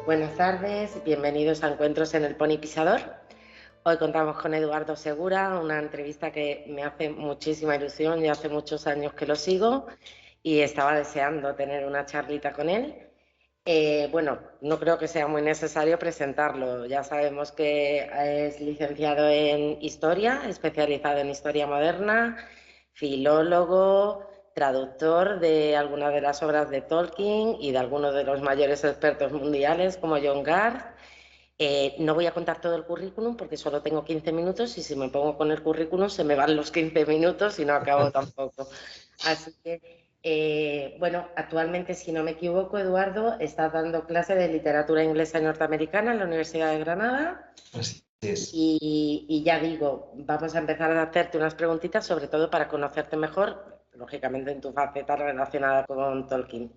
Buenas tardes, bienvenidos a Encuentros en el Pony Pisador. Hoy contamos con Eduardo Segura, una entrevista que me hace muchísima ilusión, ya hace muchos años que lo sigo y estaba deseando tener una charlita con él. Bueno, no creo que sea muy necesario presentarlo, ya sabemos que es licenciado en Historia, especializado en Historia Moderna, filólogo, traductor de algunas de las obras de Tolkien y de algunos de los mayores expertos mundiales como John Garth. No voy a contar todo el currículum porque solo tengo 15 minutos y si me pongo con el currículum se me van los 15 minutos y no acabo tampoco. Así que, bueno, actualmente, si no me equivoco, Eduardo, estás dando clase de literatura inglesa y norteamericana en la Universidad de Granada. Así es. Y ya digo, vamos a empezar a hacerte unas preguntitas, sobre todo para conocerte mejor, lógicamente en tu faceta relacionada con Tolkien.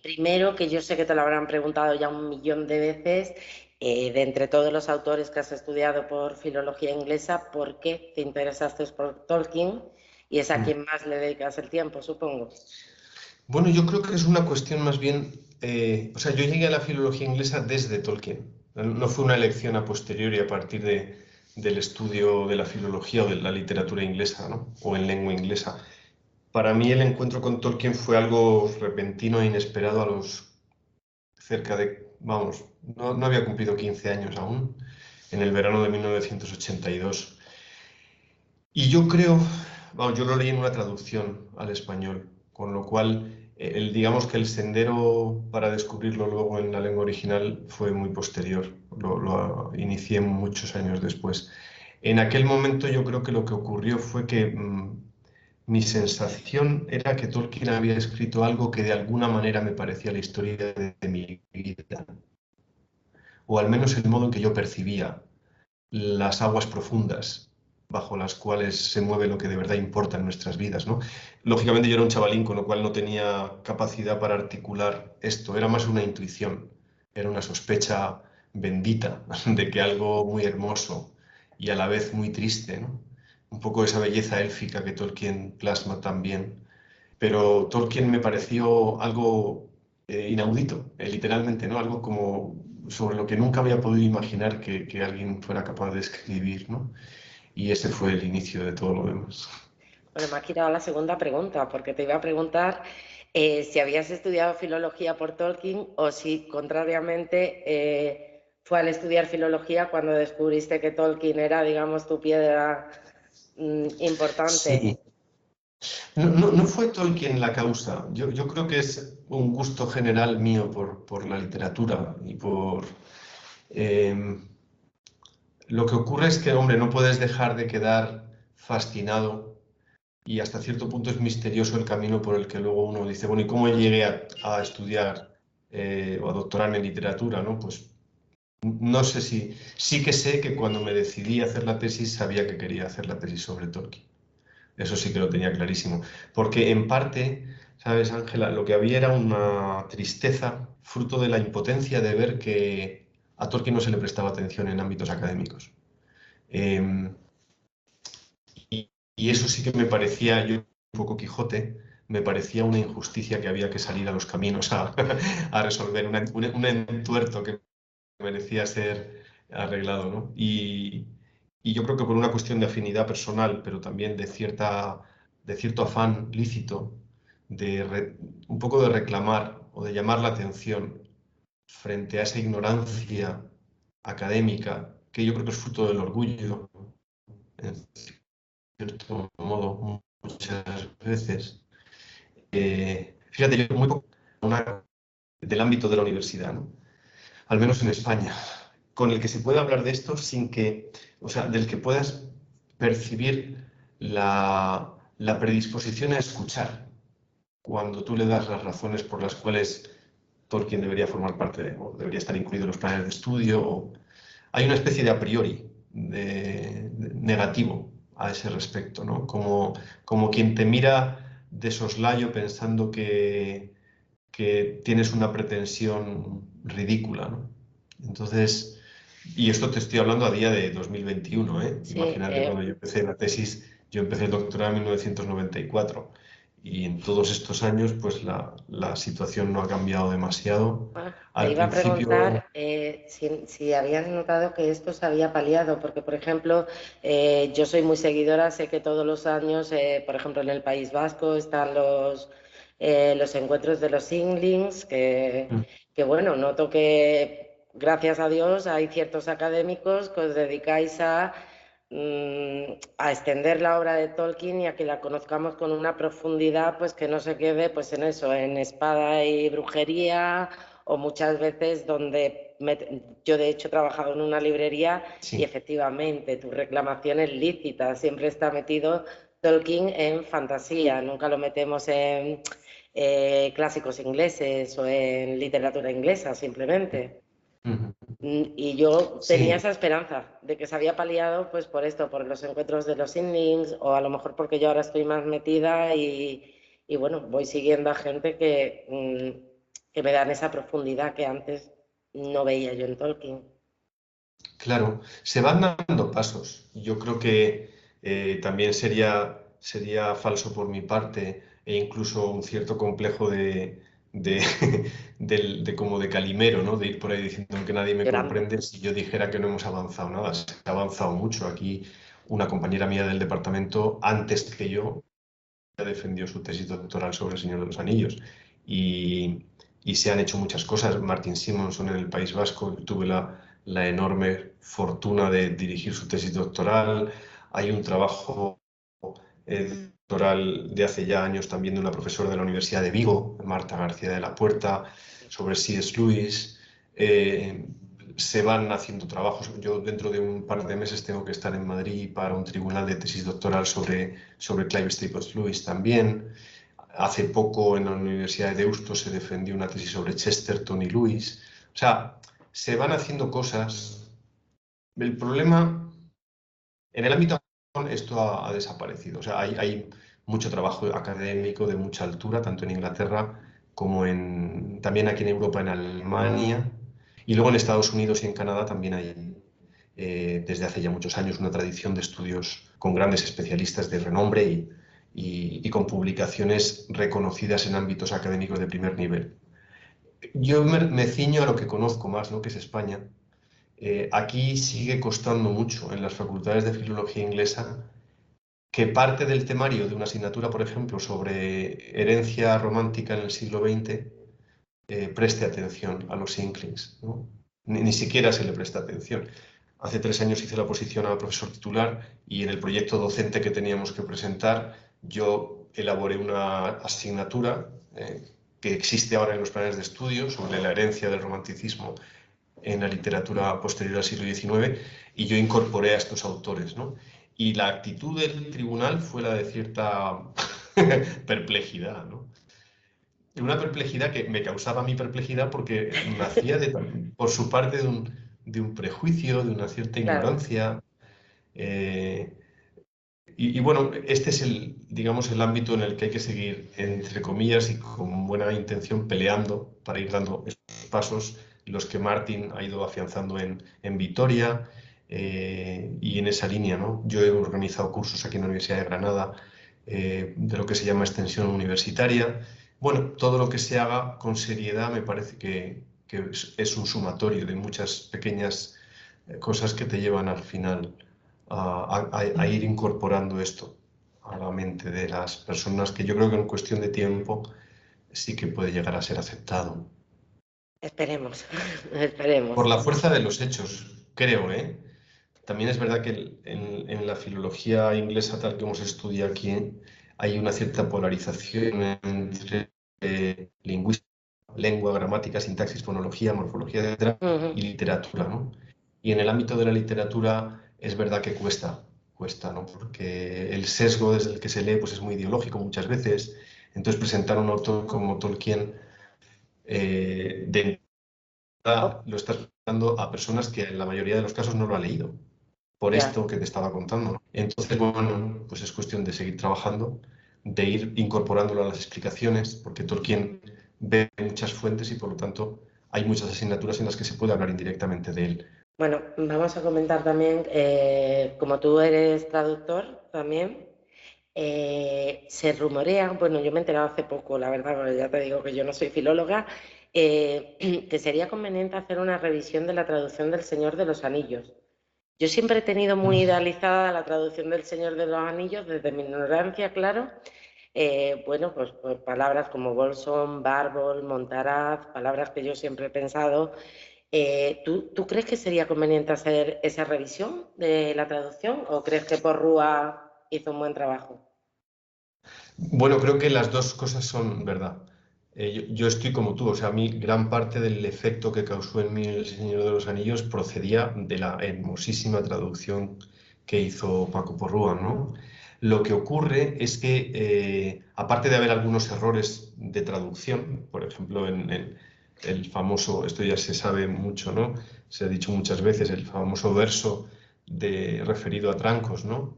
Primero, que yo sé que te lo habrán preguntado ya un millón de veces, de entre todos los autores que has estudiado por filología inglesa, ¿por qué te interesaste por Tolkien? Y es a quien más le dedicas el tiempo, supongo. Bueno, yo creo que es una cuestión más bien, o sea, yo llegué a la filología inglesa desde Tolkien. No fue una elección a posteriori a partir del estudio de la filología o de la literatura inglesa, ¿no? O en lengua inglesa. Para mí el encuentro con Tolkien fue algo repentino e inesperado a los cerca de, vamos, no había cumplido 15 años aún, en el verano de 1982. Y yo creo, vamos, yo lo leí en una traducción al español, con lo cual, digamos que el sendero para descubrirlo luego en la lengua original fue muy posterior, lo inicié muchos años después. En aquel momento yo creo que lo que ocurrió fue que mi sensación era que Tolkien había escrito algo que de alguna manera me parecía la historia de mi vida, o al menos el modo en que yo percibía las aguas profundas bajo las cuales se mueve lo que de verdad importa en nuestras vidas, ¿no? Lógicamente yo era un chavalín, con lo cual no tenía capacidad para articular esto, era más una intuición, era una sospecha bendita de que algo muy hermoso y a la vez muy triste, ¿no? Un poco esa belleza élfica que Tolkien plasma también. Pero Tolkien me pareció algo inaudito, literalmente, ¿no? Algo como sobre lo que nunca había podido imaginar que alguien fuera capaz de escribir, ¿no? Y ese fue el inicio de todo lo demás. Bueno, me has quitado la segunda pregunta, porque te iba a preguntar si habías estudiado filología por Tolkien o si, contrariamente, fue al estudiar filología cuando descubriste que Tolkien era, digamos, tu piedra importante. Sí, no fue Tolkien la causa. Yo creo que es un gusto general mío por la literatura y por... em, lo que ocurre es que, hombre, no puedes dejar de quedar fascinado y hasta cierto punto es misterioso el camino por el que luego uno dice, bueno, ¿y cómo llegué a estudiar o a doctorarme en literatura, ¿no? Pues no sé si, sí que sé que cuando me decidí a hacer la tesis sabía que quería hacer la tesis sobre Tolkien. Eso sí que lo tenía clarísimo. Porque en parte, ¿sabes, Ángela? Lo que había era una tristeza fruto de la impotencia de ver que a Tolkien no se le prestaba atención en ámbitos académicos. Eh, y eso sí que me parecía, yo un poco Quijote, me parecía una injusticia que había que salir a los caminos a resolver, un entuerto que merecía ser arreglado, ¿no? Y yo creo que por una cuestión de afinidad personal, pero también de cierto afán lícito, un poco de reclamar o de llamar la atención frente a esa ignorancia académica, que yo creo que es fruto del orgullo, en cierto modo, muchas veces. Fíjate, yo muy poco del ámbito de la universidad, ¿no? Al menos en España, con el que se pueda hablar de esto sin que, o sea, del que puedas percibir la predisposición a escuchar cuando tú le das las razones por las cuales Tolkien debería formar parte o debería estar incluido en los planes de estudio. Hay una especie de a priori de negativo a ese respecto, ¿no? Como quien te mira de soslayo pensando que tienes una pretensión ridícula, ¿no? Entonces, y esto te estoy hablando a día de 2021, ¿eh? Sí, Imagínate cuando yo empecé la tesis, yo empecé el doctorado en 1994 y en todos estos años pues la situación no ha cambiado demasiado. Ah, te Al iba a principio, preguntar si habías notado que esto se había paliado, porque, por ejemplo, yo soy muy seguidora, sé que todos los años, por ejemplo, en el País Vasco están los encuentros de los Inklings, que, bueno, noto que, gracias a Dios, hay ciertos académicos que os dedicáis a extender la obra de Tolkien y a que la conozcamos con una profundidad, pues que no se quede pues en eso, en espada y brujería, o muchas veces yo de hecho he trabajado en una librería y sí. efectivamente tu reclamación es lícita, siempre está metido Tolkien en fantasía, nunca lo metemos en clásicos ingleses o en literatura inglesa simplemente. Ujú. Y yo tenía Sí, esa esperanza de que se había paliado, pues por esto, por los encuentros de los Inklings, o a lo mejor porque yo ahora estoy más metida y bueno, voy siguiendo a gente que me dan esa profundidad que antes no veía yo en Tolkien. claro, se van dando pasos. Yo creo que también sería falso por mi parte e incluso un cierto complejo de, como de Calimero, ¿no? De ir por ahí diciendo que nadie me Grande. comprende si yo dijera que no hemos avanzado nada. Se ha avanzado mucho. Aquí una compañera mía del departamento, antes que yo, ya defendió su tesis doctoral sobre El Señor de los Anillos. Y, y se han hecho muchas cosas. Martin Simonson en el País Vasco, tuve la enorme fortuna de dirigir su tesis doctoral. Hay un trabajo doctoral de hace ya años también de una profesora de la Universidad de Vigo, Marta García de la Puerta, sobre C.S. Lewis. Eh, Se van haciendo trabajos. Yo dentro de un par de meses tengo que estar en Madrid para un tribunal de tesis doctoral sobre Clive Staples Lewis también. Hace poco en la Universidad de Deusto se defendió una tesis sobre Chesterton y Lewis. O sea, se van haciendo cosas. El problema, en el ámbito esto ha desaparecido. O sea, hay mucho trabajo académico de mucha altura, tanto en Inglaterra como también aquí en Europa, en Alemania. Y luego en Estados Unidos y en Canadá también hay, desde hace ya muchos años, una tradición de estudios con grandes especialistas de renombre y con publicaciones reconocidas en ámbitos académicos de primer nivel. Yo me ciño a lo que conozco más, ¿no? Que es España. Aquí sigue costando mucho en las facultades de filología inglesa que parte del temario de una asignatura, por ejemplo, sobre herencia romántica en el siglo XX, preste atención a los Inklings, ¿no? Ni siquiera se le presta atención. Hace 3 años hice la oposición a profesor titular y en el proyecto docente que teníamos que presentar yo elaboré una asignatura que existe ahora en los planes de estudio sobre la herencia del romanticismo en la literatura posterior al siglo XIX y yo incorporé a estos autores, ¿no? Y la actitud del tribunal fue la de cierta perplejidad, ¿no? Una perplejidad que me causaba mi perplejidad porque nacía por su parte de un prejuicio, de una cierta Claro. ignorancia. eh, bueno, este es digamos, el ámbito en el que hay que seguir, entre comillas, y con buena intención, peleando para ir dando estos pasos, los que Martin ha ido afianzando en Vitoria, y en esa línea, ¿no? Yo he organizado cursos aquí en la Universidad de Granada, de lo que se llama extensión universitaria. Bueno, todo lo que se haga con seriedad me parece que es un sumatorio de muchas pequeñas cosas que te llevan al final a ir incorporando esto a la mente de las personas, que yo creo que en cuestión de tiempo sí que puede llegar a ser aceptado. Esperemos, Por esperemos. la fuerza de los hechos, creo, ¿eh? También es verdad que en la filología inglesa, tal que hemos estudiado aquí, hay una cierta polarización entre lingüística, lengua, gramática, sintaxis, fonología, morfología, etcétera, Ujú. y literatura, ¿no? Y en el ámbito de la literatura es verdad que cuesta, ¿no? Porque el sesgo desde el que se lee pues es muy ideológico muchas veces. Entonces presentar a un autor como Tolkien de entrada lo estás presentando a personas que en la mayoría de los casos no lo ha leído, por Ya. esto que te estaba contando, ¿no? Entonces, bueno, pues es cuestión de seguir trabajando, de ir incorporándolo a las explicaciones, porque Tolkien ve muchas fuentes y por lo tanto hay muchas asignaturas en las que se puede hablar indirectamente de él. Bueno, vamos a comentar también, como tú eres traductor también. Se rumorea, bueno, yo me he enterado hace poco, la verdad, porque ya te digo que yo no soy filóloga, que sería conveniente hacer una revisión de la traducción del Señor de los Anillos. Yo siempre he tenido muy idealizada la traducción del Señor de los Anillos, desde mi ignorancia, claro. Bueno, pues palabras como Bolsón, Bárbol, Montaraz, palabras que yo siempre he pensado. ¿Tú crees que sería conveniente hacer esa revisión de la traducción o crees que Porrúa hizo un buen trabajo? Bueno, creo que las dos cosas son verdad. Yo estoy como tú, o sea, a mí gran parte del efecto que causó en mí El Señor de los Anillos procedía de la hermosísima traducción que hizo Paco Porrúa, ¿no? Lo que ocurre es que, aparte de haber algunos errores de traducción, por ejemplo, en el famoso, esto ya se sabe mucho, ¿no? Se ha dicho muchas veces, el famoso verso referido a Trancos, ¿no?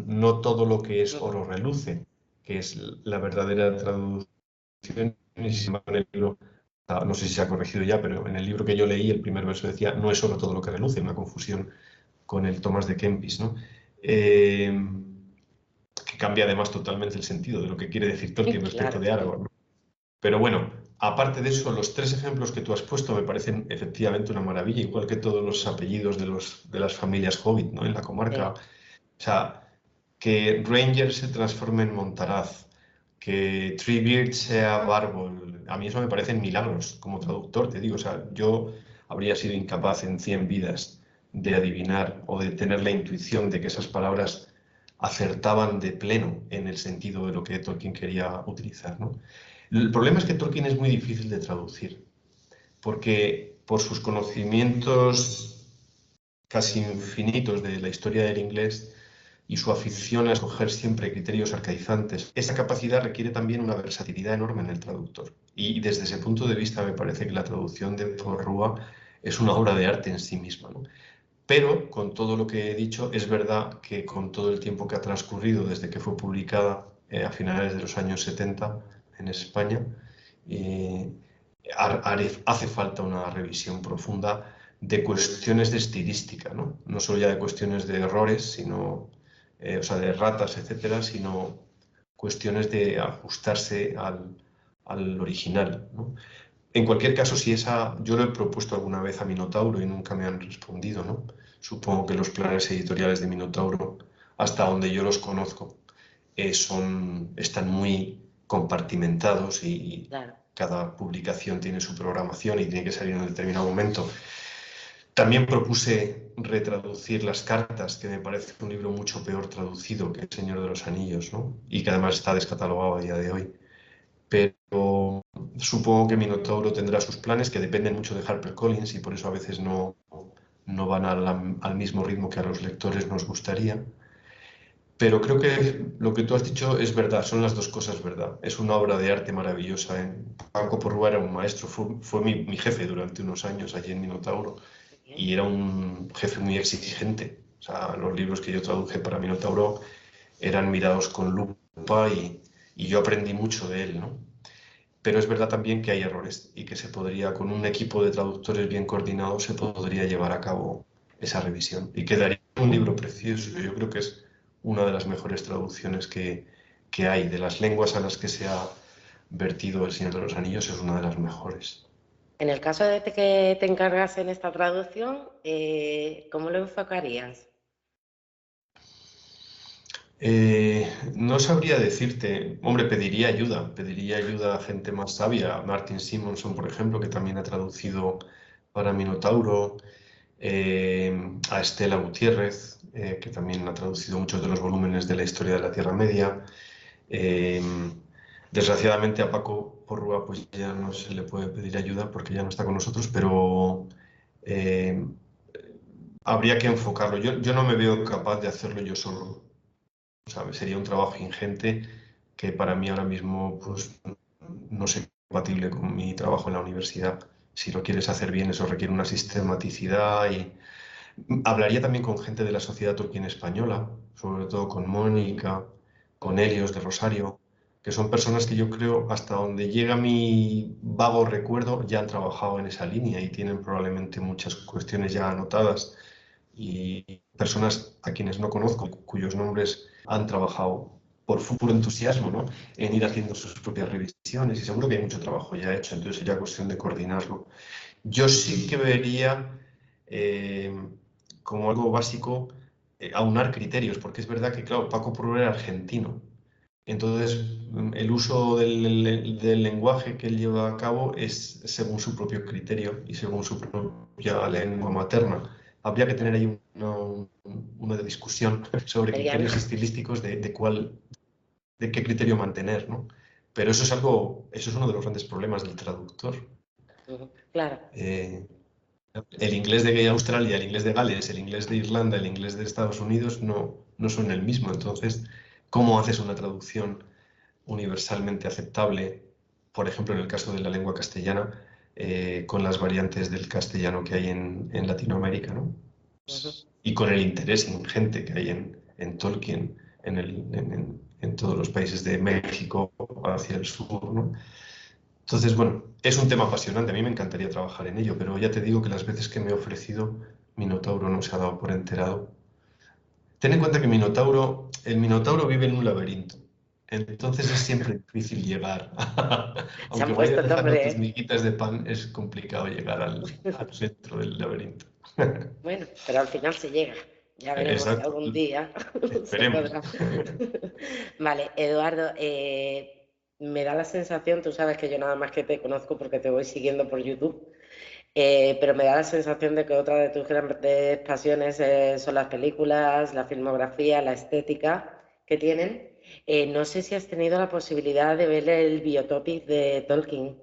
No todo lo que es oro reluce, que es la verdadera traducción. Y sin embargo, en el libro, no sé si se ha corregido ya, pero en el libro que yo leí, el primer verso decía, no es oro todo lo que reluce, una confusión con el Tomás de Kempis, ¿no? Que cambia además totalmente el sentido de lo que quiere decir Tolkien respecto Claro, de Aragorn, ¿no? Pero bueno, aparte de eso, los tres ejemplos que tú has puesto me parecen efectivamente una maravilla, igual que todos los apellidos de las familias Hobbit, ¿no? En la comarca. sí. O sea, que Ranger se transforme en Montaraz, que Treebeard sea Bárbol, a mí eso me parecen milagros como traductor, te digo. O sea, yo habría sido incapaz en 100 vidas de adivinar o de tener la intuición de que esas palabras acertaban de pleno en el sentido de lo que Tolkien quería utilizar, ¿no? El problema es que Tolkien es muy difícil de traducir, porque por sus conocimientos casi infinitos de la historia del inglés y su afición a escoger siempre criterios arcaizantes, esa capacidad requiere también una versatilidad enorme en el traductor. Y desde ese punto de vista me parece que la traducción de Porrúa es una obra de arte en sí misma, ¿no? Pero con todo lo que he dicho, es verdad que con todo el tiempo que ha transcurrido desde que fue publicada a finales de los años 70 en España, eh, hace falta una revisión profunda de cuestiones de estilística, ¿no? No solo ya de cuestiones de errores, sino, o sea, de ratas, etcétera, sino cuestiones de ajustarse al original, ¿no? En cualquier caso, si esa, yo lo he propuesto alguna vez a Minotauro y nunca me han respondido, ¿no? Supongo que los planes editoriales de Minotauro, hasta donde yo los conozco, están muy compartimentados y Claro. cada publicación tiene su programación y tiene que salir en un determinado momento. También propuse retraducir las cartas, que me parece un libro mucho peor traducido que El Señor de los Anillos, ¿no? Y que además está descatalogado a día de hoy. Pero supongo que Minotauro tendrá sus planes que dependen mucho de HarperCollins y por eso a veces no van al mismo ritmo que a los lectores nos gustaría. Pero creo que lo que tú has dicho es verdad, son las dos cosas verdad. Es una obra de arte maravillosa, ¿eh? Paco Porrúa era un maestro, fue mi jefe durante unos años allí en Minotauro Muy bien. y era un jefe muy exigente. O sea, los libros que yo traduje para Minotauro eran mirados con lupa y yo aprendí mucho de él, ¿no? Pero es verdad también que hay errores y que se podría, con un equipo de traductores bien coordinado, se podría llevar a cabo esa revisión y quedaría un libro precioso. Yo creo que es una de las mejores traducciones que hay. De las lenguas a las que se ha vertido El Señor de los Anillos, es una de las mejores. En el caso de que te encargas en esta traducción, ¿cómo lo enfocarías? No sabría decirte, hombre, pediría ayuda a gente más sabia, a Martin Simonson, por ejemplo, que también ha traducido para Minotauro, a Estela Gutiérrez, que también ha traducido muchos de los volúmenes de la historia de la Tierra Media. Eh, Desgraciadamente a Paco Porrúa pues ya no se le puede pedir ayuda porque ya no está con nosotros, pero eh, habría que enfocarlo. Yo no me veo capaz de hacerlo yo solo, ¿sabes? Sería un trabajo ingente que para mí ahora mismo pues, no es compatible con mi trabajo en la universidad. Si lo quieres hacer bien, eso requiere una sistematicidad y hablaría también con gente de la Sociedad Tolkien Española, sobre todo con Mónica, con Helios de Rosario, que son personas que yo creo, hasta donde llega mi vago recuerdo, ya han trabajado en esa línea y tienen probablemente muchas cuestiones ya anotadas. Y personas a quienes no conozco, cuyos nombres han trabajado. por puro entusiasmo, ¿no? En ir haciendo sus propias revisiones y seguro que hay mucho trabajo ya hecho, entonces sería cuestión de coordinarlo. Yo sí que vería eh, como algo básico aunar criterios, porque es verdad que, claro, Paco Prur era argentino. Entonces, el uso del lenguaje que él lleva a cabo es según su propio criterio y según su propia lengua materna. Habría que tener ahí una discusión sobre Eliana. criterios estilísticos de qué criterio mantener, ¿no? Pero eso es uno de los grandes problemas del traductor. Claro. Eh, el inglés de Australia, el inglés de Gales, el inglés de Irlanda, el inglés de Estados Unidos no son el mismo. Entonces, ¿cómo haces una traducción universalmente aceptable, por ejemplo, en el caso de la lengua castellana, con las variantes del castellano que hay en Latinoamérica, ¿no? Y con el interés ingente que hay en Tolkien en todos los países de México hacia el sur, ¿no? Entonces, bueno, es un tema apasionante, a mí me encantaría trabajar en ello, pero ya te digo que las veces que me he ofrecido, Minotauro no se ha dado por enterado. Ten en cuenta que el Minotauro vive en un laberinto, entonces es siempre difícil llegar. Se han Aunque puesto vayas el dejando nombre, tus ¿eh? miguitas de pan, es complicado llegar al centro del laberinto. Bueno, pero al final se llega. Ya veremos si Exacto, algún día se esperemos. podrá. Vale, Eduardo, me da la sensación, tú sabes que yo nada más que te conozco porque te voy siguiendo por YouTube, pero me da la sensación de que otra de tus grandes pasiones son las películas, la filmografía, la estética que tienen. No sé si has tenido la posibilidad de ver el biotopic de Tolkien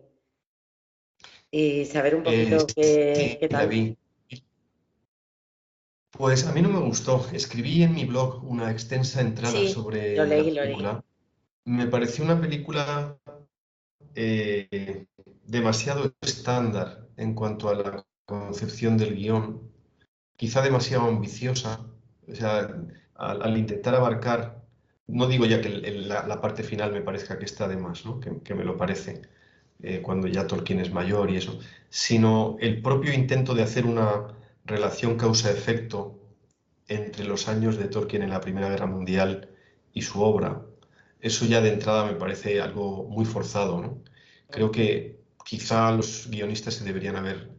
y saber un poquito qué Sí, la tal. vi. Pues a mí no me gustó. Escribí en mi blog una extensa entrada Sí, lo sobre la leí, lo leí. película. Me pareció una película eh, demasiado estándar en cuanto a la concepción del guión, quizá demasiado ambiciosa. O sea, al intentar abarcar, no digo ya que la parte final me parezca que está de más, ¿no? Que me lo parece, cuando ya Tolkien es mayor y eso, sino el propio intento de hacer una relación causa-efecto entre los años de Tolkien en la Primera Guerra Mundial y su obra. Eso ya de entrada me parece algo muy forzado, ¿no? Creo que quizá los guionistas se deberían haber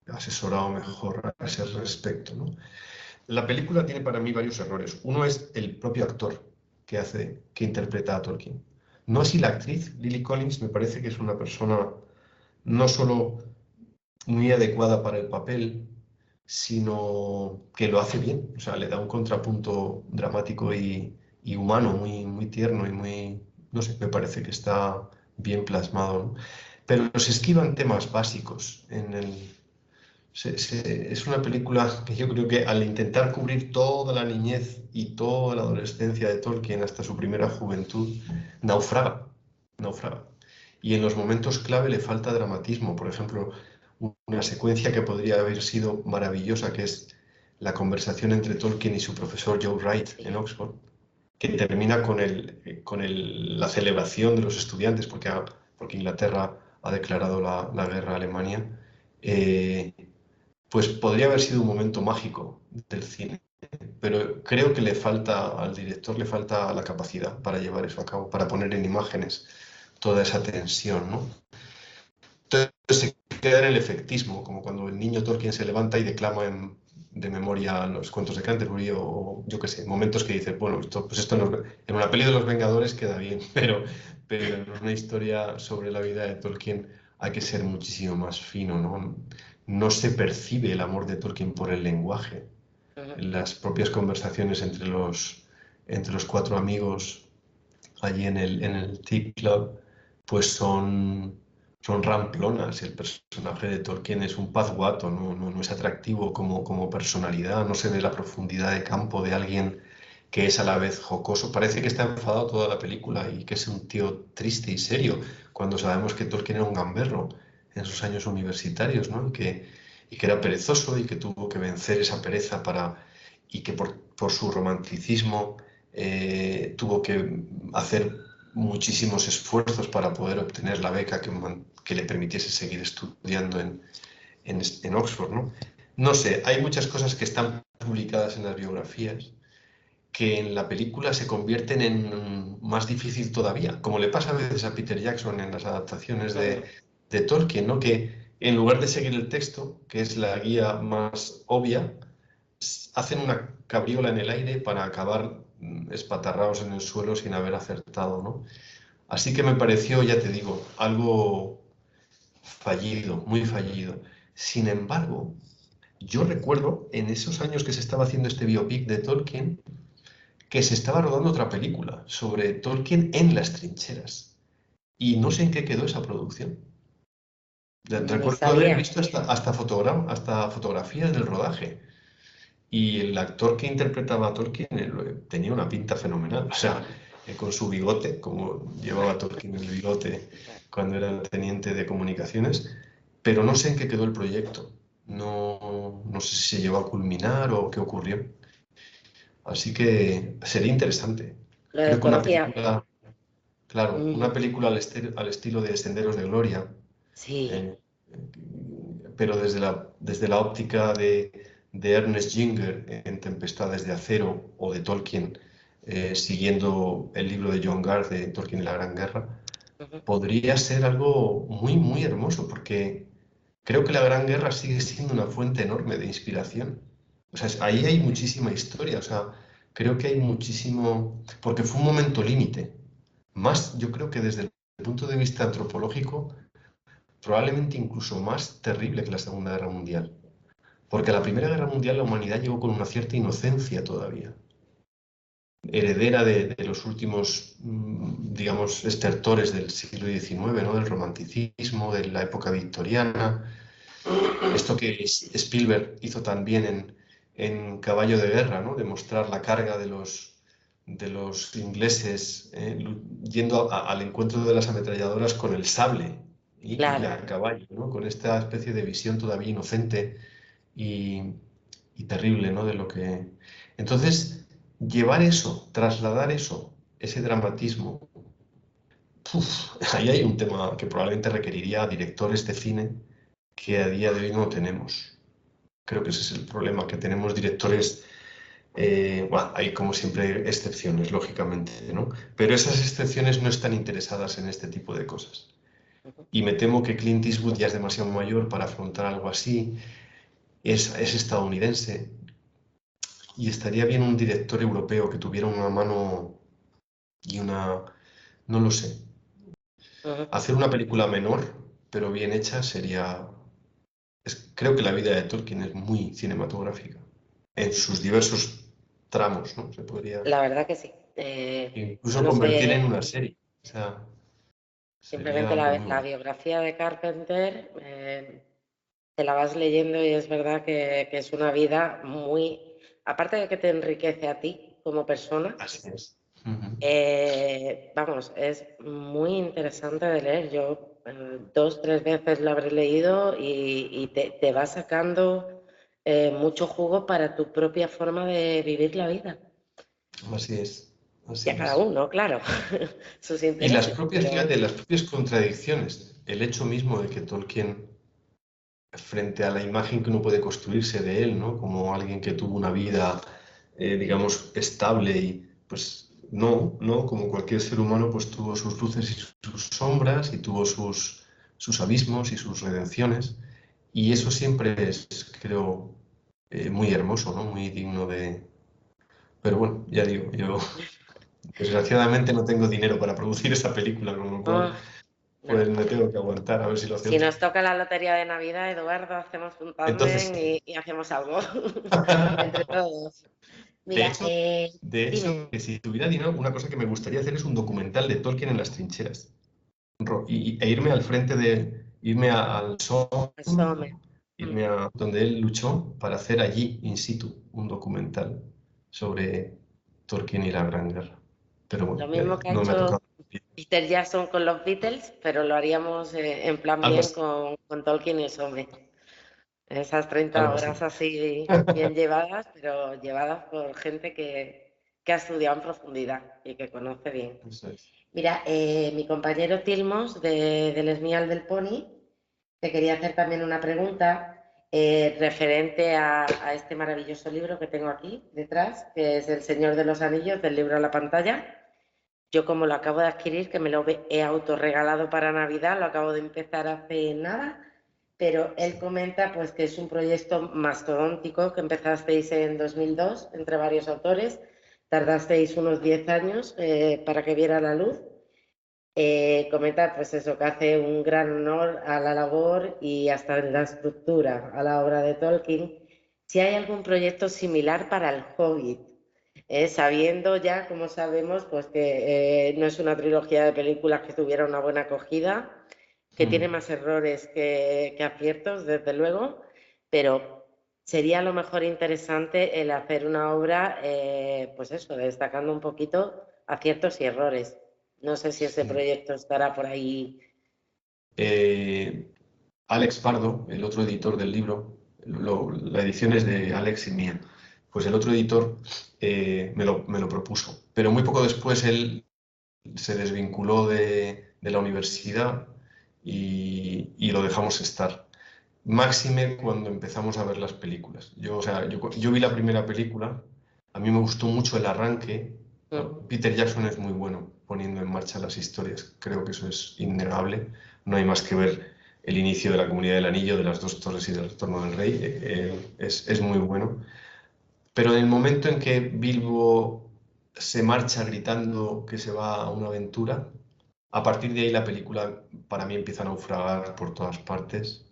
asesorado mejor a ese respecto, ¿no? La película tiene para mí varios errores. Uno es el propio actor que interpreta a Tolkien. No así la actriz, Lily Collins, me parece que es una persona no solo muy adecuada para el papel, sino que lo hace bien. O sea, le da un contrapunto dramático y humano, muy tierno y muy, no sé, me parece que está bien plasmado, ¿no? Pero se esquivan temas básicos es una película que yo creo que al intentar cubrir toda la niñez y toda la adolescencia de Tolkien hasta su primera juventud, naufraga, naufraga. Y en los momentos clave le falta dramatismo. Por ejemplo, una secuencia que podría haber sido maravillosa, que es la conversación entre Tolkien y su profesor Joe Wright en Sí. Oxford, que termina la celebración de los estudiantes, porque Inglaterra ha declarado la guerra a Alemania. Eh, pues podría haber sido un momento mágico del cine, pero creo que al director le falta la capacidad para llevar eso a cabo, para poner en imágenes toda esa tensión, ¿no? Entonces se queda en el efectismo, como cuando el niño Tolkien se levanta y declama de memoria los cuentos de Canterbury o yo qué sé, momentos que dices, bueno, en una peli de los Vengadores queda bien, pero en una historia sobre la vida de Tolkien hay que ser muchísimo más fino, ¿no? No se percibe el amor de Tolkien por el lenguaje. Ujú. Las propias conversaciones entre los cuatro amigos allí en el Tea Club, pues son ramplonas. El personaje de Tolkien es un pazguato, no es atractivo como personalidad, no se ve la profundidad de campo de alguien que es a la vez jocoso. Parece que está enfadado toda la película y que es un tío triste y serio, cuando sabemos que Tolkien era un gamberro en sus años universitarios, ¿no? Y que era perezoso y que tuvo que vencer esa pereza y que por su romanticismo tuvo que hacer muchísimos esfuerzos para poder obtener la beca que le permitiese seguir estudiando en Oxford, ¿no? No sé, hay muchas cosas que están publicadas en las biografías que en la película se convierten en más difícil todavía, como le pasa a veces a Peter Jackson en las adaptaciones de Tolkien, ¿no? Que en lugar de seguir el texto, que es la guía más obvia, hacen una cabriola en el aire para acabar espatarrados en el suelo sin haber acertado, ¿no? Así que me pareció, ya te digo, algo fallido, muy fallido. Sin embargo, yo recuerdo en esos años que se estaba haciendo este biopic de Tolkien, que se estaba rodando otra película sobre Tolkien en las trincheras. Y no sé en qué quedó esa producción. Ni Recuerdo haber sabía. visto hasta fotografías del rodaje. Y el actor que interpretaba a Tolkien tenía una pinta fenomenal. O sea, con su bigote, como llevaba Tolkien el bigote cuando era teniente de comunicaciones. Pero no sé en qué quedó el proyecto. No, no sé si se llevó a culminar o qué ocurrió. Así que sería interesante. Lo Creo que una desconocía. película, claro, una Ujú. película al estilo de Senderos de Gloria, Sí, eh, pero desde la óptica de Ernest Jinger en Tempestades de Acero o de Tolkien, siguiendo el libro de John Garth de Tolkien y la Gran Guerra, ujú, podría ser algo muy, muy hermoso, porque creo que la Gran Guerra sigue siendo una fuente enorme de inspiración. O sea, ahí hay muchísima historia, o sea, creo que hay muchísimo, porque fue un momento límite. Más, yo creo que desde el punto de vista antropológico, probablemente incluso más terrible que la Segunda Guerra Mundial. Porque a la Primera Guerra Mundial la humanidad llegó con una cierta inocencia todavía, heredera de los últimos, digamos, estertores del siglo XIX, ¿no? Del romanticismo, de la época victoriana. Esto que Spielberg hizo también en Caballo de Guerra, ¿no? De mostrar la carga de los ingleses yendo al encuentro de las ametralladoras con el sable y claro. a caballo, ¿no? Con esta especie de visión todavía inocente y, y terrible, ¿no? De lo que... Entonces, llevar eso, trasladar eso, ese dramatismo, ahí hay un tema que probablemente requeriría directores de cine que a día de hoy no tenemos. Creo que ese es el problema, que tenemos directores, bueno, hay como siempre excepciones, lógicamente, ¿no? Pero esas excepciones no están interesadas en este tipo de cosas. Ujú. Y me temo que Clint Eastwood ya es demasiado mayor para afrontar algo así, es estadounidense, y estaría bien un director europeo que tuviera una mano y una, no lo sé, Ujú. hacer una película menor, pero bien hecha sería... creo que la vida de Tolkien es muy cinematográfica, en sus diversos tramos, ¿no? Se podría La verdad que sí. Yo incluso no convertir en sé, una serie. O sea, sería simplemente algo muy la bueno. biografía de Carpenter, te la vas leyendo y es verdad que es una vida muy, aparte de que te enriquece a ti como persona, Así es. Ujú. vamos, es muy interesante de leer. Yo dos, tres veces lo habré leído y te va sacando mucho jugo para tu propia forma de vivir la vida. Así es. Y Así a cada es. uno, claro, sus Y las intereses, propias, pero fíjate, las propias contradicciones, el hecho mismo de que Tolkien, frente a la imagen que uno puede construirse de él, ¿no? Como alguien que tuvo una vida, digamos, estable y pues no, como cualquier ser humano, pues tuvo sus luces y sus sombras y tuvo sus abismos y sus redenciones. Y eso siempre es, creo, muy hermoso, ¿no? Muy digno de... Pero bueno, ya digo, yo desgraciadamente no tengo dinero para producir esa película, con lo cual ah, pues no. me tengo que aguantar a ver si lo hace Si otro. nos toca la lotería de Navidad, Eduardo, hacemos un Entonces, tándem y hacemos algo entre todos. de Mira, hecho, de dime, hecho, que si tuviera dinero, una cosa que me gustaría hacer es un documental de Tolkien en las trincheras. E irme al frente irme al asome. Somme, irme a donde él luchó para hacer allí, in situ, un documental sobre Tolkien y la Gran Guerra. Pero Lo bueno, ya mismo digo, que ha no me ha hecho tocado Peter Jackson con los Beatles, pero lo haríamos en plan algo bien así, con Tolkien y Some. Esas 30 algo así. horas así bien llevadas, pero llevadas por gente que ha estudiado en profundidad y que conoce bien. Eso es. Mira, mi compañero Tilmos del Esmial del Pony te quería hacer también una pregunta referente a este maravilloso libro que tengo aquí detrás, que es El Señor de los Anillos, del libro a la pantalla. Yo como lo acabo de adquirir, que me lo he autorregalado para Navidad, lo acabo de empezar hace nada, pero él comenta pues que es un proyecto mastodóntico que empezasteis en 2002 entre varios autores, tardasteis unos 10 años para que viera la luz. Comenta pues eso, que hace un gran honor a la labor y hasta en la estructura a la obra de Tolkien. Si hay algún proyecto similar para el Hobbit, sabiendo ya, como sabemos, pues que no es una trilogía de películas que tuviera una buena acogida, que tiene más errores que aciertos, desde luego, pero sería a lo mejor interesante el hacer una obra, pues eso, destacando un poquito aciertos y errores. No sé si ese Sí. proyecto estará por ahí. Alex Pardo, el otro editor del libro, la edición es de Alex y mía, pues el otro editor me lo propuso, pero muy poco después él se desvinculó de la universidad y lo dejamos estar. Máxime cuando empezamos a ver las películas. Yo vi la primera película, a mí me gustó mucho el arranque. Peter Jackson es muy bueno poniendo en marcha las historias, creo que eso es innegable. No hay más que ver el inicio de la Comunidad del Anillo, de las dos torres y del Retorno del Rey, es muy bueno. Pero en el momento en que Bilbo se marcha gritando que se va a una aventura, a partir de ahí la película para mí empieza a naufragar por todas partes.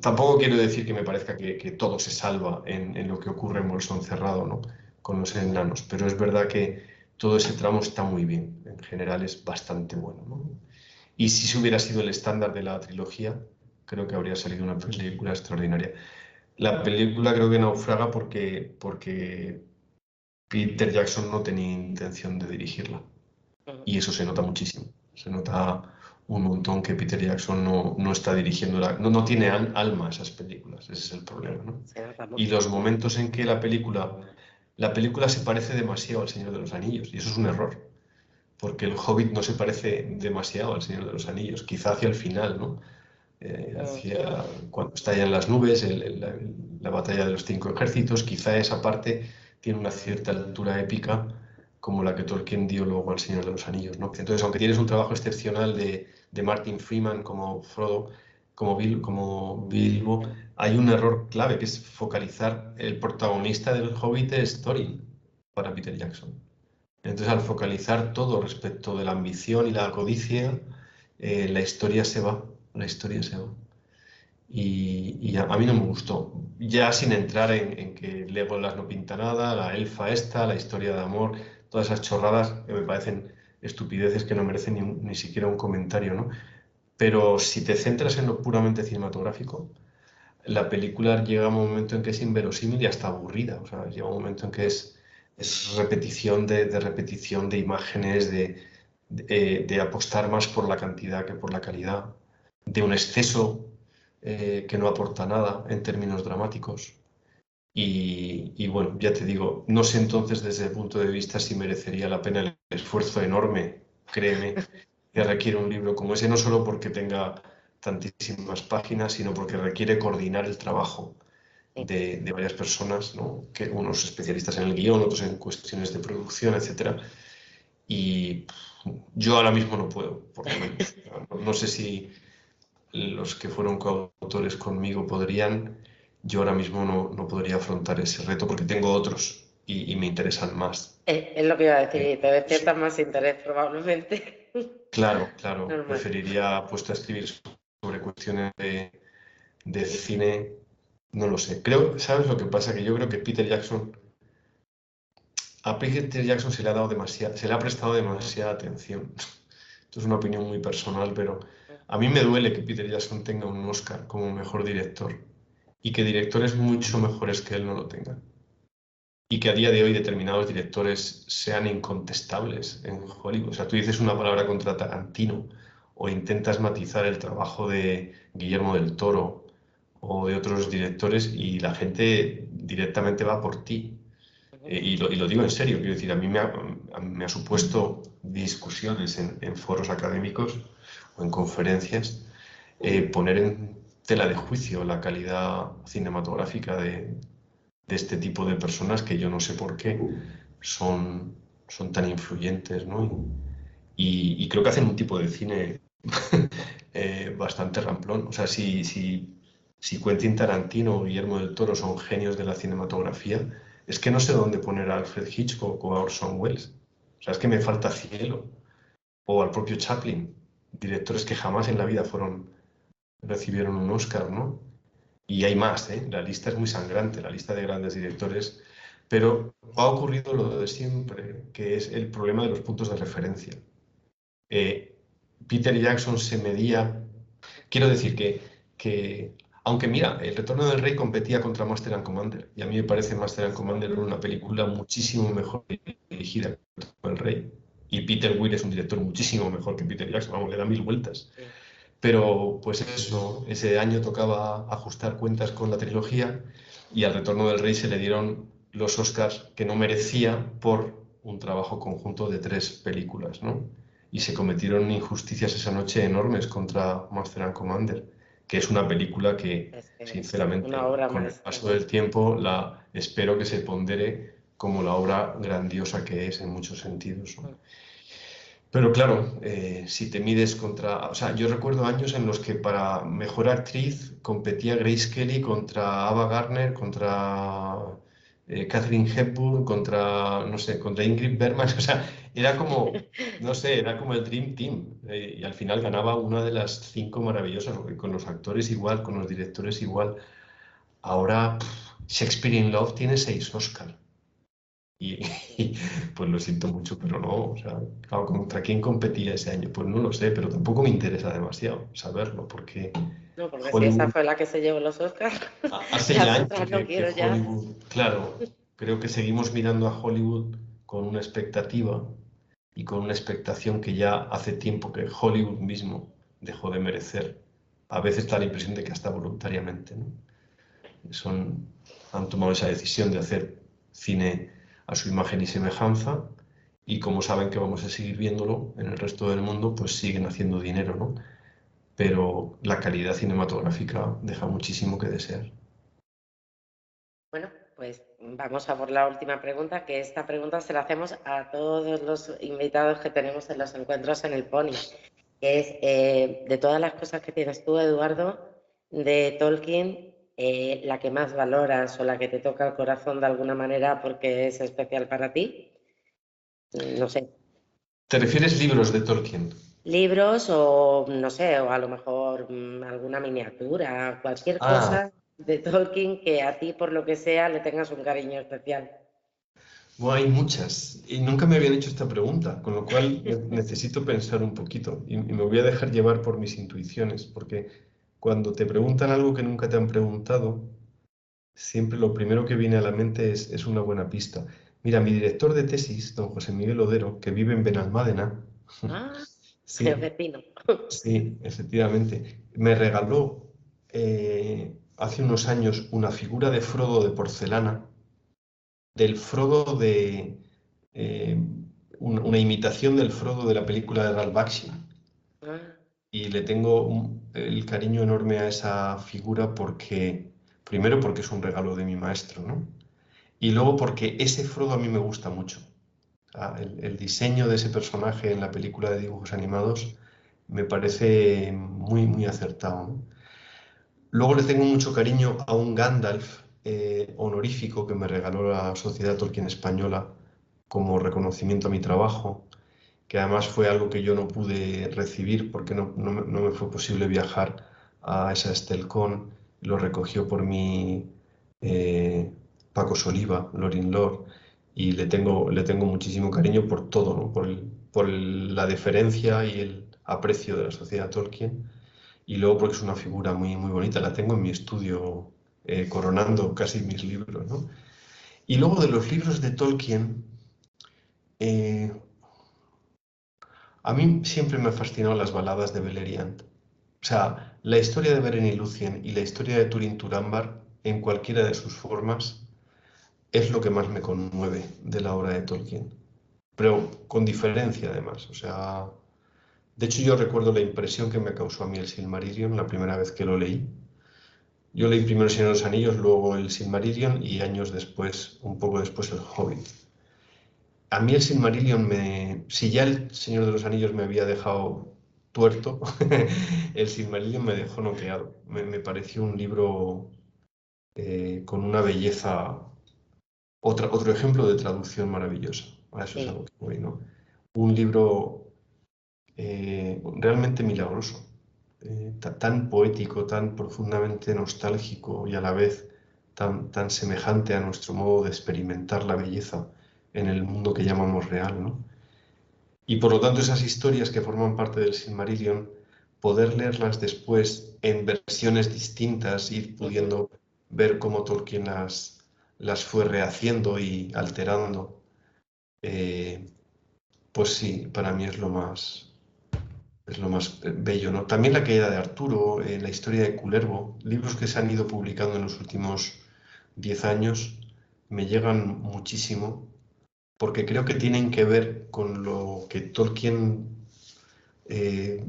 Tampoco quiero decir que me parezca que todo se salva en lo que ocurre en Bolsón Cerrado, ¿no? Con los enanos, pero es verdad que todo ese tramo está muy bien, en general es bastante bueno, ¿no? Y si se hubiera sido el estándar de la trilogía, creo que habría salido una película extraordinaria. La película creo que naufraga porque Peter Jackson no tenía intención de dirigirla. Y eso se nota muchísimo. Se nota un montón que Peter Jackson no está dirigiendo, no tiene alma esas películas, ese es el problema, ¿no? Se nota Y mucho. los momentos en que la película se parece demasiado al Señor de los Anillos, y eso es un error, porque el Hobbit no se parece demasiado al Señor de los Anillos, quizá hacia el final, ¿no? Hacia cuando estallan las nubes, la batalla de los 5 ejércitos, quizá esa parte tiene una cierta altura épica como la que Tolkien dio luego al Señor de los Anillos, ¿no? Entonces, aunque tienes un trabajo excepcional de Martin Freeman como Frodo, como Bilbo, hay un error clave que es focalizar el protagonista del Hobbit es Thorin para Peter Jackson. Entonces, al focalizar todo respecto de la ambición y la codicia, la historia se va, la historia se va. Y a mí no me gustó. Ya sin entrar en que Legolas no pinta nada, la elfa esta, la historia de amor, todas esas chorradas que me parecen estupideces que no merecen ni siquiera un comentario, ¿no? Pero si te centras en lo puramente cinematográfico, la película llega a un momento en que es inverosímil y hasta aburrida. O sea, llega un momento en que es repetición de repetición de imágenes, de apostar más por la cantidad que por la calidad, de un exceso que no aporta nada en términos dramáticos. Y bueno, ya te digo, no sé entonces desde el punto de vista si merecería la pena el esfuerzo enorme, créeme, que requiere un libro como ese, no solo porque tenga tantísimas páginas, sino porque requiere coordinar el trabajo de varias personas, ¿no? Que unos especialistas en el guión, otros en cuestiones de producción, etcétera. Y yo ahora mismo no puedo, por lo menos. No sé si los que fueron coautores conmigo podrían, yo ahora mismo no podría afrontar ese reto porque tengo otros y me interesan más. Es lo que iba a decir, y te Sí. despierta más interés probablemente. Claro, claro, Normal. preferiría puesto a escribir sobre cuestiones de cine, no lo sé. Creo, ¿sabes lo que pasa? Que yo creo que a Peter Jackson se le ha prestado demasiada atención. Esto es una opinión muy personal, pero a mí me duele que Peter Jackson tenga un Oscar como mejor director y que directores mucho mejores que él no lo tengan. Y que a día de hoy determinados directores sean incontestables en Hollywood. O sea, tú dices una palabra contra Tarantino o intentas matizar el trabajo de Guillermo del Toro o de otros directores y la gente directamente va por ti. Y lo digo en serio, quiero decir, a mí me ha supuesto discusiones en foros académicos o en conferencias poner en tela de juicio la calidad cinematográfica de este tipo de personas que yo no sé por qué son, son tan influyentes, ¿no? Y creo que hacen un tipo de cine bastante ramplón. O sea, si Quentin Tarantino o Guillermo del Toro son genios de la cinematografía, es que no sé dónde poner a Alfred Hitchcock o a Orson Welles. O sea, es que me falta cielo. O al propio Chaplin, directores que jamás en la vida recibieron un Oscar, ¿no? Y hay más, ¿eh? La lista es muy sangrante, la lista de grandes directores, pero ha ocurrido lo de siempre, que es el problema de los puntos de referencia. Eh, Peter Jackson se medía, quiero decir que, aunque mira, El Retorno del Rey competía contra Master and Commander, y a mí me parece Master and Commander una película muchísimo mejor dirigida que El Retorno del Rey, y Peter Weir es un director muchísimo mejor que Peter Jackson, vamos, le da mil vueltas. Sí. Pero pues eso, ese año tocaba ajustar cuentas con la trilogía y al Retorno del Rey se le dieron los Oscars que no merecía por un trabajo conjunto de 3 películas, ¿no? Y se cometieron injusticias esa noche enormes contra Master and Commander, que es una película que, Es que es una sinceramente, obra con el maestra. paso del tiempo, la espero que se pondere como la obra grandiosa que es en muchos sentidos, ¿no? Pero claro, si te mides contra... O sea, yo recuerdo años en los que para mejor actriz competía Grace Kelly contra Ava Gardner, contra Katharine Hepburn, contra, no sé, contra Ingrid Bergman. O sea, era como, no sé, era como el Dream Team. Y al final ganaba una de las 5 maravillosas, porque con los actores igual, con los directores igual. Ahora, Shakespeare in Love tiene 6 Oscars. Y, y, pues lo siento mucho, pero no, o sea, claro, ¿contra quién competía ese año? Pues no lo sé, pero tampoco me interesa demasiado saberlo, porque No, porque si esa Hollywood, fue la que se llevó los Oscars, hace ya las años otras no que quiero ya. Hollywood, claro, creo que seguimos mirando a Hollywood con una expectativa y con una expectación que ya hace tiempo que Hollywood mismo dejó de merecer. A veces da la impresión de que hasta voluntariamente, ¿no? Son, han tomado esa decisión de hacer cine a su imagen y semejanza y como saben que vamos a seguir viéndolo en el resto del mundo, pues siguen haciendo dinero, ¿no? Pero la calidad cinematográfica deja muchísimo que desear. Bueno, pues vamos a por la última pregunta, que esta pregunta se la hacemos a todos los invitados que tenemos en los encuentros en el Pony, que es de todas las cosas que tienes tú, Eduardo, de Tolkien, la que más valoras o la que te toca el corazón de alguna manera porque es especial para ti. No sé, ¿Te refieres libros de Tolkien? libros o no sé, o a lo mejor alguna miniatura, cualquier cosa Ah, de Tolkien que a ti, por lo que sea, le tengas un cariño especial. bueno, hay muchas y nunca me habían hecho esta pregunta, con lo cual necesito pensar un poquito y me voy a dejar llevar por mis intuiciones, porque cuando te preguntan algo que nunca te han preguntado, siempre lo primero que viene a la mente es una buena pista. Mira, mi director de tesis, don José Miguel Odero, que vive en Benalmádena, Ah, el sí, vecino. sí, efectivamente, me regaló hace unos años una figura de Frodo de porcelana, del Frodo eh, una imitación del Frodo de la película de Ralph Bakshi. Ah, Y le tengo el cariño enorme a esa figura porque, primero porque es un regalo de mi maestro, ¿no? Y luego porque ese Frodo a mí me gusta mucho. El diseño de ese personaje en la película de dibujos animados me parece muy, muy acertado, ¿no? Luego le tengo mucho cariño a un Gandalf honorífico que me regaló la Sociedad Tolkien Española como reconocimiento a mi trabajo, que además fue algo que yo no pude recibir porque no me fue posible viajar a esa Estelcon. Lo recogió por mí Paco Soliva, Lorin Lord, y le tengo muchísimo cariño por todo, ¿no? Por la deferencia y el aprecio de la sociedad Tolkien, y luego porque es una figura muy, muy bonita, la tengo en mi estudio coronando casi mis libros, ¿no? Y luego de los libros de Tolkien, eh, a mí siempre me han fascinado las baladas de Beleriand. O sea, la historia de Beren y Lúthien y la historia de Turin Turambar, en cualquiera de sus formas, es lo que más me conmueve de la obra de Tolkien. Pero con diferencia, además. O sea, de hecho, yo recuerdo la impresión que me causó a mí el Silmarillion la primera vez que lo leí. Yo leí primero El Señor de los Anillos, luego el Silmarillion y años después, un poco después, el Hobbit. A mí el Silmarillion si ya el Señor de los Anillos me había dejado tuerto, el Silmarillion me dejó noqueado. Me pareció un libro con una belleza, otro ejemplo de traducción maravillosa. A eso es Sí, algo que voy, ¿no? Un libro realmente milagroso, tan poético, tan profundamente nostálgico y a la vez tan semejante a nuestro modo de experimentar la belleza en el mundo que llamamos real, ¿no? Y por lo tanto esas historias que forman parte del Silmarillion, poder leerlas después en versiones distintas, ir ujú, pudiendo ver cómo Tolkien las fue rehaciendo y alterando, eh, pues sí, para mí es lo más bello, ¿no? También La caída de Arturo, la historia de Kullervo, libros que se han ido publicando en los últimos 10 años, me llegan muchísimo porque creo que tienen que ver con lo que Tolkien eh,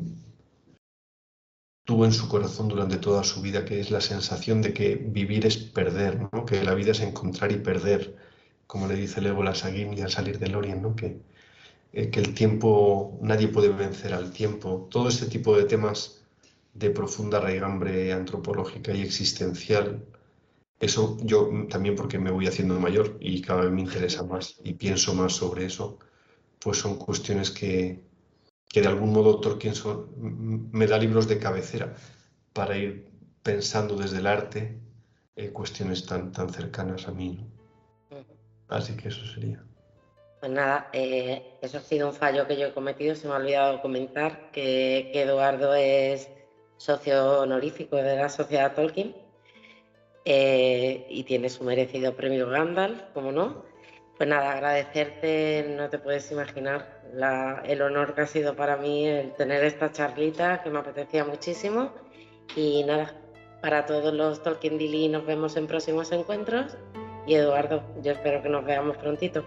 tuvo en su corazón durante toda su vida, que es la sensación de que vivir es perder, ¿no? Que la vida es encontrar y perder, como le dice Legolas a Gimli al salir de Lorien, ¿no? Que el tiempo, nadie puede vencer al tiempo. Todo este tipo de temas de profunda raigambre antropológica y existencial, eso yo también porque me voy haciendo mayor y cada vez me interesa más y pienso más sobre eso, pues son cuestiones que de algún modo Tolkien me da libros de cabecera para ir pensando desde el arte cuestiones tan cercanas a mí, ¿no? ujú. Así que eso sería. Pues nada, eso ha sido un fallo que yo he cometido. Se me ha olvidado comentar que Eduardo es socio honorífico de la Sociedad Tolkien y tiene su merecido premio Gandalf, como no. Pues nada, agradecerte, no te puedes imaginar el honor que ha sido para mí el tener esta charlita, que me apetecía muchísimo. Y nada, para todos los Tolkien Dili nos vemos en próximos encuentros. Y Eduardo, yo espero que nos veamos prontito.